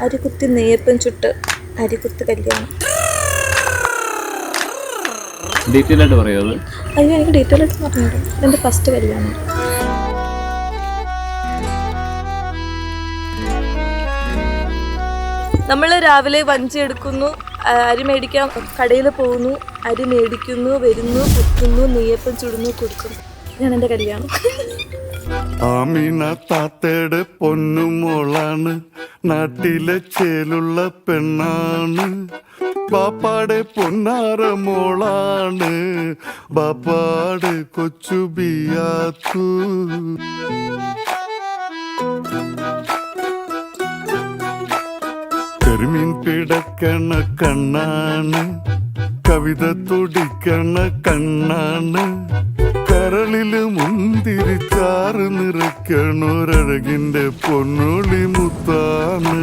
അരികുത്തി നെയ്യപ്പം ചുട്ട് അരികുത്ത് കല്യാണം. ഡീറ്റെയിൽ ആയിട്ട് പറയുമോ? അയ്യോ, എനിക്ക് ഡീറ്റെയിൽ ആയിട്ട് പറഞ്ഞിട്ട് എൻ്റെ ഫസ്റ്റ് കല്യാണം. നമ്മൾ രാവിലെ വഞ്ചി എടുക്കുന്നു, അരി മേടിക്കാൻ കടയിൽ പോകുന്നു, അരി മേടിക്കുന്നു, വരുന്നു, കുത്തുന്നു, നെയ്യപ്പം ചുടുന്നു, കൊടുക്കുന്നു. ഇതാണ് എൻ്റെ കല്യാണം. ആമീന താത്തയുടെ പൊന്നുമോളാണ്, നാട്ടിലെ ചേലുള്ള പെണ്ണാണ്, ബാപ്പാടെ പൊന്നാര മോളാണ്, ബാപ്പാടെ കൊച്ചു ബിയാത്തു. കരിമീൻ പിടക്കണ കണ്ണാണ്, കവിത തുടിക്കണ കണ്ണാണ്, കരളില് മുന്തിരിച്ചാറ് നിറയ്ക്കണൊരഴകിന്റെ പൊന്നൊളി മുത്താണ്.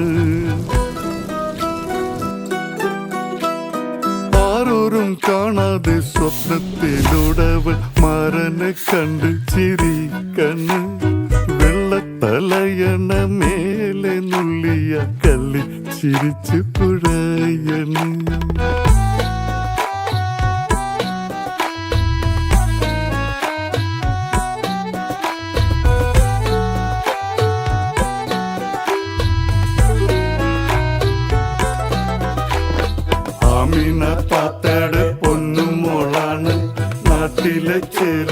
ആരോരും കാണാതെ സ്വപ്നത്തിലൂടവൾ മാരനെ കണ്ട് ചിരിക്കണ്, വെള്ളത്തലയണ മേലെ നുള്ളിയ കല്ലി ചിരിച്ചു പുഴയണ്. ആമീന താത്തയുടെ പൊന്നുമോളാണ്, നാട്ടിലെ ചേല